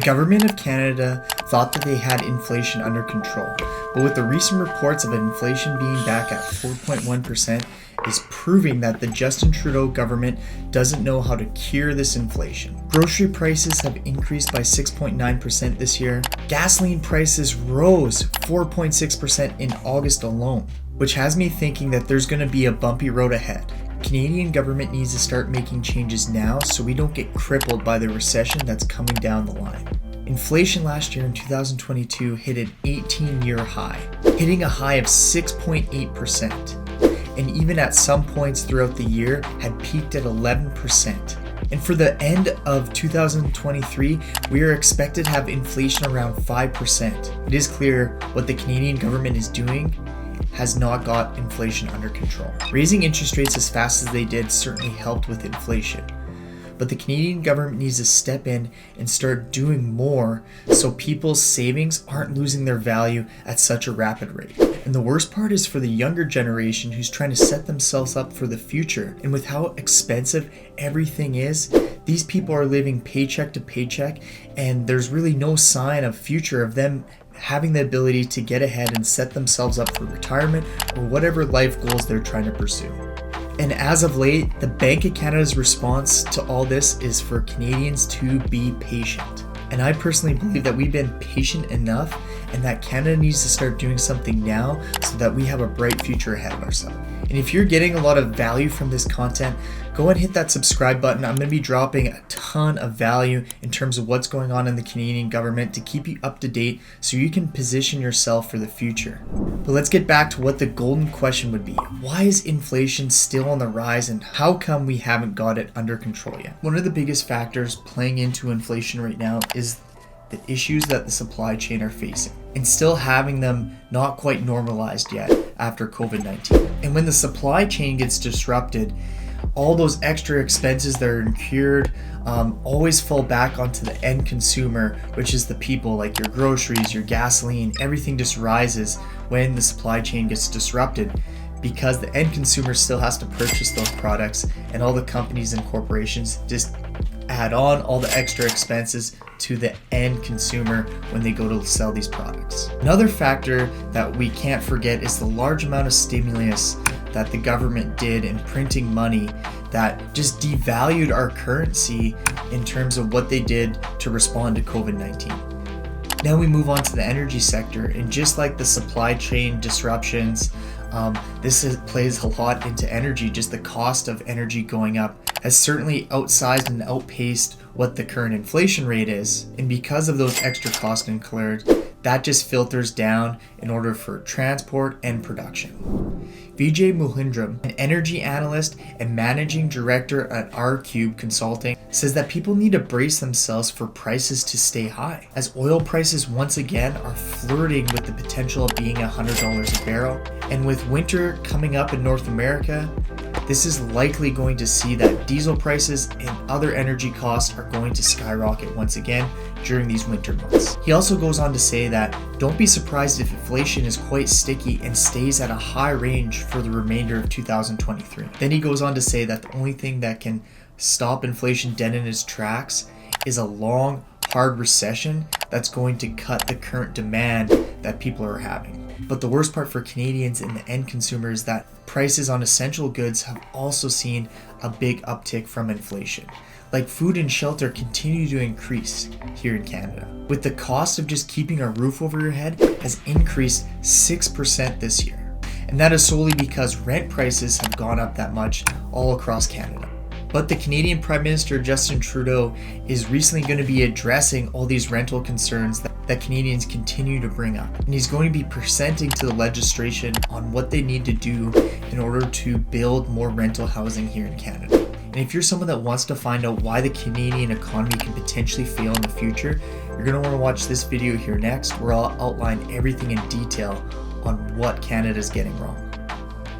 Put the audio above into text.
government of Canada thought that they had inflation under control, but with the recent reports of inflation being back at 4.1% is proving that the Justin Trudeau government doesn't know how to cure this inflation. Grocery prices have increased by 6.9% this year. Gasoline prices rose 4.6% in August alone, which has me thinking that there's going to be a bumpy road ahead. Canadian government needs to start making changes now so we don't get crippled by the recession that's coming down the line. Inflation last year in 2022 hit an 18-year high, hitting a high of 6.8%, and even at some points throughout the year had peaked at 11%. And for the end of 2023, we are expected to have inflation around 5%. It is clear what the Canadian government is doing has not got inflation under control. Raising interest rates as fast as they did certainly helped with inflation, but the Canadian government needs to step in and start doing more so people's savings aren't losing their value at such a rapid rate. And the worst part is for the younger generation who's trying to set themselves up for the future. And with how expensive everything is, these people are living paycheck to paycheck, and there's really no sign of future of them having the ability to get ahead and set themselves up for retirement or whatever life goals they're trying to pursue. And as of late, the Bank of Canada's response to all this is for Canadians to be patient. And I personally believe that we've been patient enough and that Canada needs to start doing something now so that we have a bright future ahead of ourselves. And if you're getting a lot of value from this content, go and hit that subscribe button. I'm going to be dropping a ton of value in terms of what's going on in the Canadian government to keep you up to date so you can position yourself for the future. But let's get back to what the golden question would be. Why is inflation still on the rise, and how come we haven't got it under control yet? One of the biggest factors playing into inflation right now is the issues that the supply chain are facing and still having them not quite normalized yet after COVID-19. And when the supply chain gets disrupted, all those extra expenses that are incurred always fall back onto the end consumer, which is the people, like your groceries, your gasoline, everything just rises when the supply chain gets disrupted, because the end consumer still has to purchase those products, and all the companies and corporations just add on all the extra expenses to the end consumer when they go to sell these products. Another factor that we can't forget is the large amount of stimulus that the government did in printing money that just devalued our currency in terms of what they did to respond to COVID-19. Now we move on to the energy sector, and just like the supply chain disruptions, plays a lot into energy. Just the cost of energy going up has certainly outsized and outpaced what the current inflation rate is, and because of those extra costs incurred, that just filters down in order for transport and production. 𝐂𝐚𝐥𝐿, an energy analyst and managing director at 𝐓𝐞𝐿 Consulting, says that people need to brace themselves for prices to stay high, as oil prices once again are flirting with the potential of being $100 a barrel. And with winter coming up in North America, this is likely going to see that diesel prices and other energy costs are going to skyrocket once again during these winter months. He also goes on to say that don't be surprised if inflation is quite sticky and stays at a high range for the remainder of 2023. Then he goes on to say that the only thing that can stop inflation dead in its tracks is a long, hard recession that's going to cut the current demand that people are having. But the worst part for Canadians and the end consumer is that prices on essential goods have also seen a big uptick from inflation. Like food and shelter continue to increase here in Canada, with the cost of just keeping a roof over your head has increased 6% this year. And that is solely because rent prices have gone up that much all across Canada. But the Canadian Prime Minister Justin Trudeau is recently going to be addressing all these rental concerns that Canadians continue to bring up. And he's going to be presenting to the legislation on what they need to do in order to build more rental housing here in Canada. And if you're someone that wants to find out why the Canadian economy can potentially fail in the future, you're going to want to watch this video here next, where I'll outline everything in detail on what Canada's getting wrong.